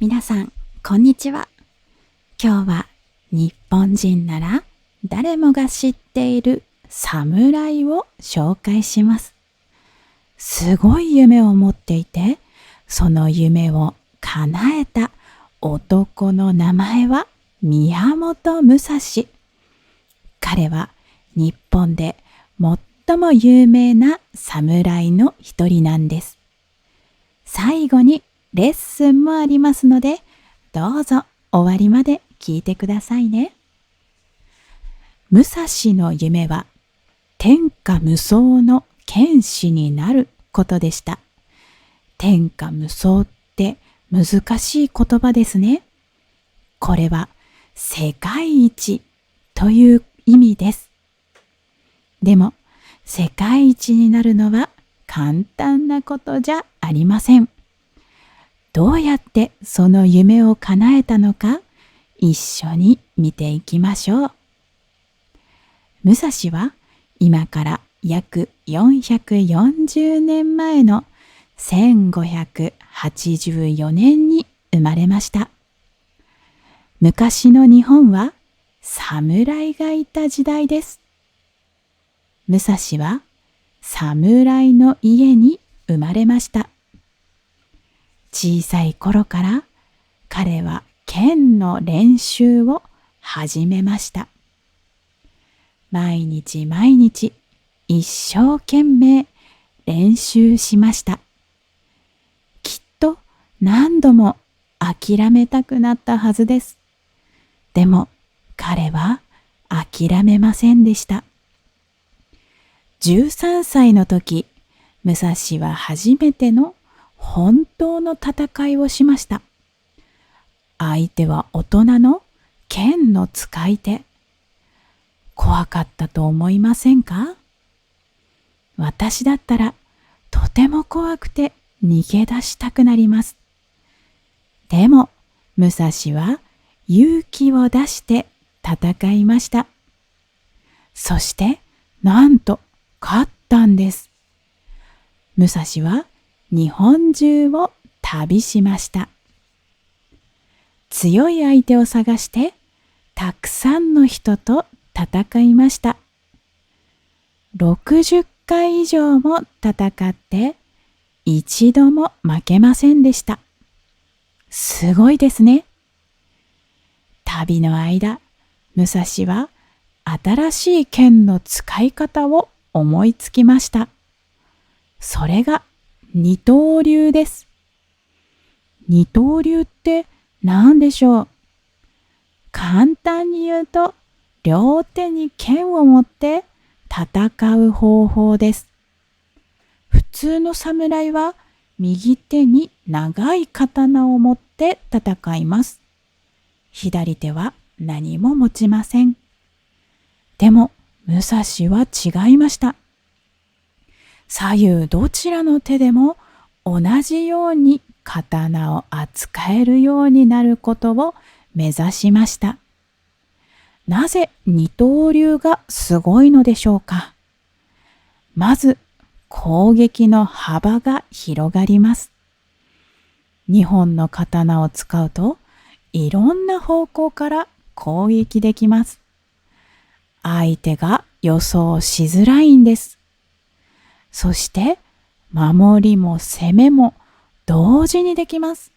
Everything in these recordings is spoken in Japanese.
皆さん、こんにちは。今日は日本人なら誰もが知っている侍を紹介します。すごい夢を持っていて、その夢を叶えた男の名前は宮本武蔵。彼は日本で最も有名な侍の一人なんです。最後にレッスンもありますので、どうぞ終わりまで聞いてくださいね。武蔵の夢は天下無双の剣士になることでした。天下無双って難しい言葉ですね。これは世界一という意味です。でも世界一になるのは簡単なことじゃありません。どうやってその夢を叶えたのか、一緒に見ていきましょう。武蔵は今から約440年前の1584年に生まれました。昔の日本は侍がいた時代です。武蔵は侍の家に生まれました。小さい頃から彼は剣の練習を始めました。毎日毎日一生懸命練習しました。きっと何度も諦めたくなったはずです。でも彼は諦めませんでした。13歳の時、武蔵は初めての本当の戦いをしました。相手は大人の剣の使い手。怖かったと思いませんか？私だったらとても怖くて逃げ出したくなります。でも武蔵は勇気を出して戦いました。そしてなんと勝ったんです。武蔵は日本中を旅しました。強い相手を探してたくさんの人と戦いました。60回以上も戦って一度も負けませんでした。すごいですね。旅の間、武蔵は新しい剣の使い方を思いつきました。それが二刀流です。二刀流って何でしょう？簡単に言うと、両手に剣を持って戦う方法です。普通の侍は右手に長い刀を持って戦います。左手は何も持ちません。でも武蔵は違いました。左右どちらの手でも同じように刀を扱えるようになることを目指しました。なぜ二刀流がすごいのでしょうか？まず攻撃の幅が広がります。2本の刀を使うといろんな方向から攻撃できます。相手が予想しづらいんです。そして守りも攻めも同時にできます。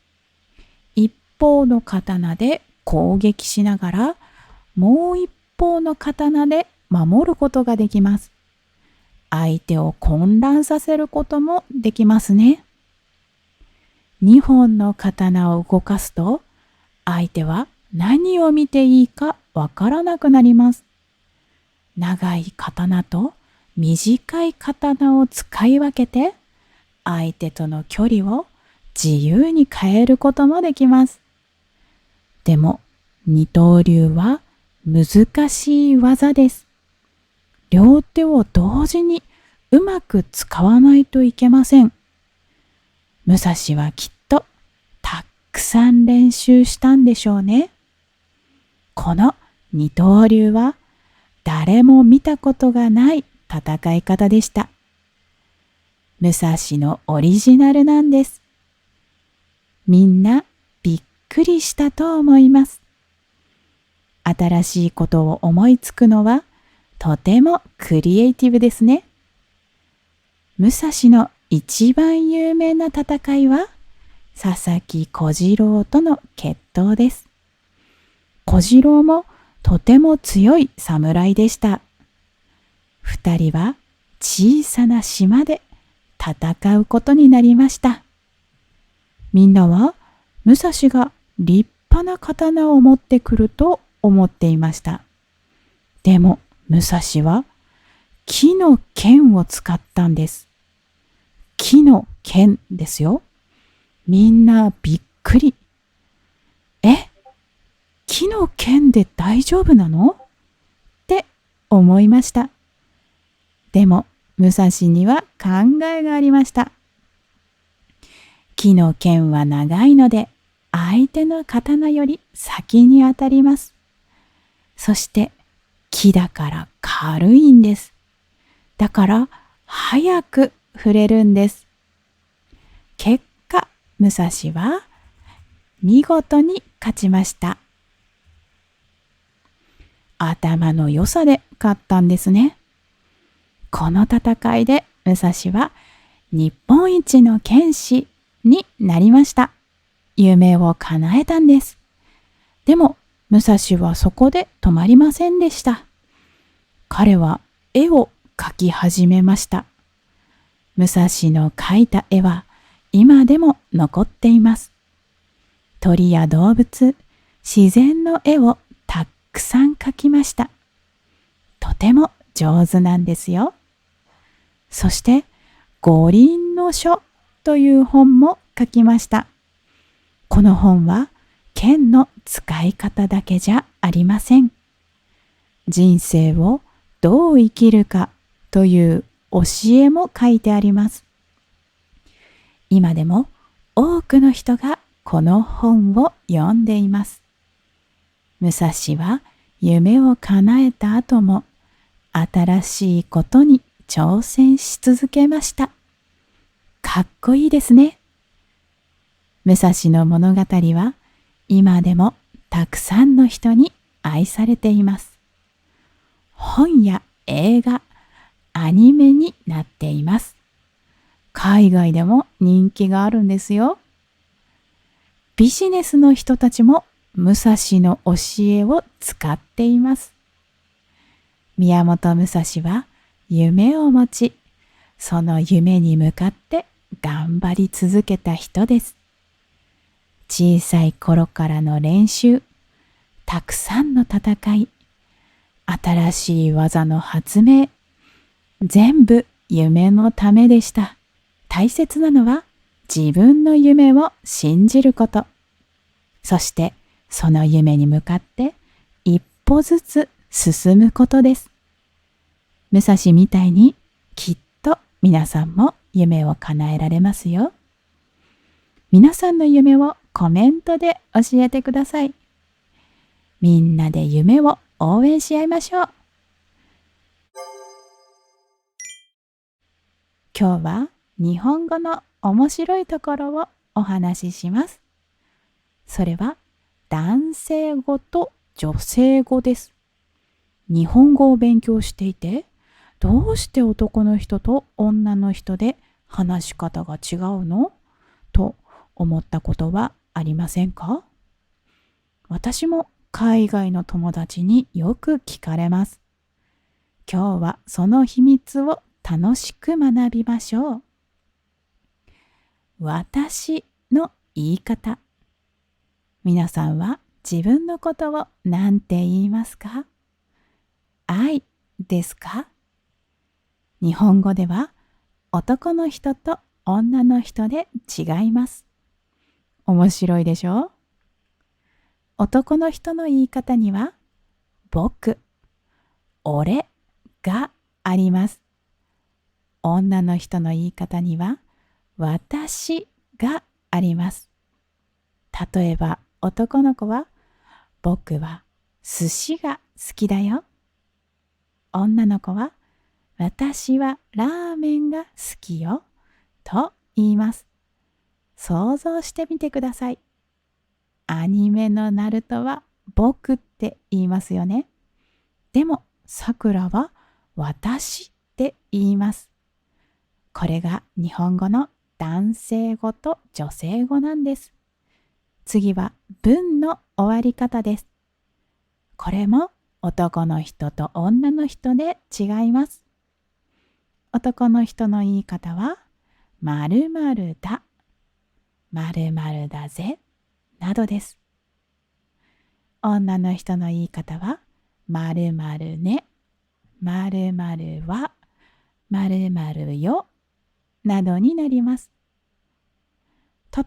一方の刀で攻撃しながらもう一方の刀で守ることができます。相手を混乱させることもできますね。2本の刀を動かすと相手は何を見ていいかわからなくなります。長い刀と短い刀を使い分けて相手との距離を自由に変えることもできます。でも二刀流は難しい技です。両手を同時にうまく使わないといけません。武蔵はきっとたくさん練習したんでしょうね。この二刀流は誰も見たことがない戦い方でした。武蔵のオリジナルなんです。みんなびっくりしたと思います。新しいことを思いつくのはとてもクリエイティブですね。武蔵の一番有名な戦いは佐々木小次郎との決闘です。小次郎もとても強い侍でした。二人は小さな島で戦うことになりました。みんなは武蔵が立派な刀を持ってくると思っていました。でも武蔵は木の剣を使ったんです。木の剣ですよ。みんなびっくり。木の剣で大丈夫なの？って思いました。でも武蔵には考えがありました。木の剣は長いので相手の刀より先に当たります。そして木だから軽いんです。だから早く触れるんです。結果、武蔵は見事に勝ちました。頭の良さで勝ったんですね。この戦いで武蔵は日本一の剣士になりました。夢を叶えたんです。でも武蔵はそこで止まりませんでした。彼は絵を描き始めました。武蔵の描いた絵は今でも残っています。鳥や動物、自然の絵をたくさん描きました。とても上手なんですよ。そして五輪の書という本も書きました。この本は剣の使い方だけじゃありません。人生をどう生きるかという教えも書いてあります。今でも多くの人がこの本を読んでいます。武蔵は夢を叶えた後も新しいことに挑戦し続けました。かっこいいですね。武蔵の物語は今でもたくさんの人に愛されています。本や映画、アニメになっています。海外でも人気があるんですよ。ビジネスの人たちも武蔵の教えを使っています。宮本武蔵は夢を持ち、その夢に向かって頑張り続けた人です。小さい頃からの練習、たくさんの戦い、新しい技の発明、全部夢のためでした。大切なのは自分の夢を信じること。そしてその夢に向かって一歩ずつ進むことです。武蔵みたいにきっと皆さんも夢を叶えられますよ。皆さんの夢をコメントで教えてください。みんなで夢を応援し合いましょう。今日は日本語の面白いところをお話しします。それは男性語と女性語です。日本語を勉強していて、どうして男の人と女の人で話し方が違うの？と思ったことはありませんか？私も海外の友達によく聞かれます。今日はその秘密を楽しく学びましょう。私の言い方。皆さんは自分のことを何て言いますか？愛ですか？日本語では男の人と女の人で違います。面白いでしょう？男の人の言い方には僕、俺があります。女の人の言い方には私があります。例えば男の子は僕は寿司が好きだよ。女の子は私はラーメンが好きよと言います。想像してみてください。アニメのナルトは僕って言いますよね。でもさくらは私って言います。これが日本語の男性語と女性語なんです。次は文の終わり方です。これも男の人と女の人で違います。男の人の言い方は〇〇だ、〇〇だぜなどです。女の人の言い方は〇〇ね、〇〇は、〇〇よなどになります。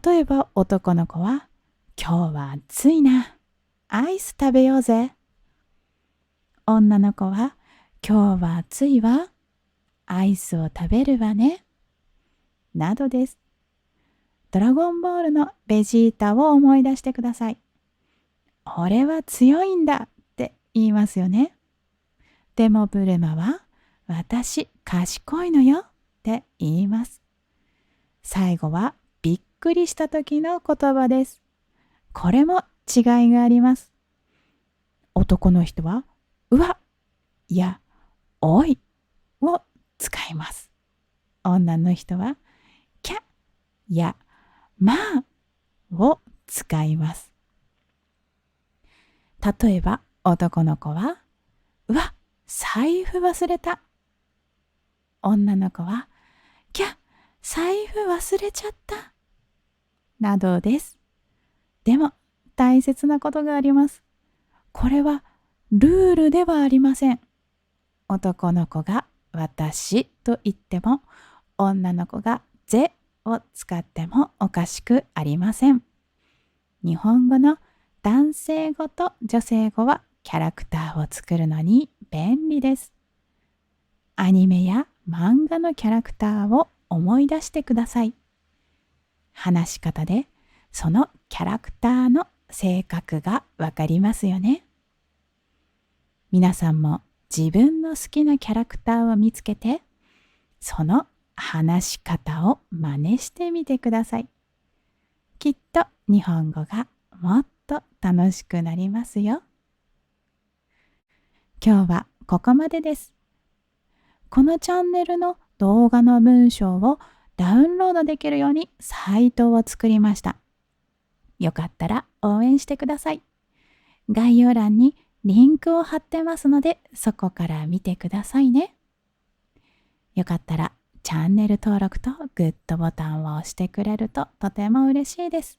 例えば男の子は今日は暑いな、アイス食べようぜ。女の子は今日は暑いわ、アイスを食べるわねなどです。ドラゴンボールのベジータを思い出してください。俺は強いんだって言いますよね。でもブルマは私賢いのよって言います。最後はびっくりした時の言葉です。これも違いがあります。男の人はうわやおいを使います。女の人はキャやまあを使います。例えば男の子はうわ財布忘れた。女の子はキャ財布忘れちゃったなどです。でも大切なことがあります。これはルールではありません。男の子が私と言っても女の子がぜを使ってもおかしくありません。日本語の男性語と女性語はキャラクターを作るのに便利です。アニメや漫画のキャラクターを思い出してください。話し方でそのキャラクターの性格がわかりますよね。皆さんも自分の好きなキャラクターを見つけて、その話し方を真似してみてください。きっと日本語がもっと楽しくなりますよ。今日はここまでです。このチャンネルの動画の文章をダウンロードできるようにサイトを作りました。よかったら応援してください。概要欄にリンクを貼ってますので、そこから見てくださいね。よかったらチャンネル登録とグッドボタンを押してくれるととても嬉しいです。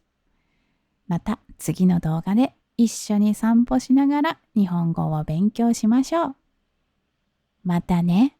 また次の動画で一緒に散歩しながら日本語を勉強しましょう。またね。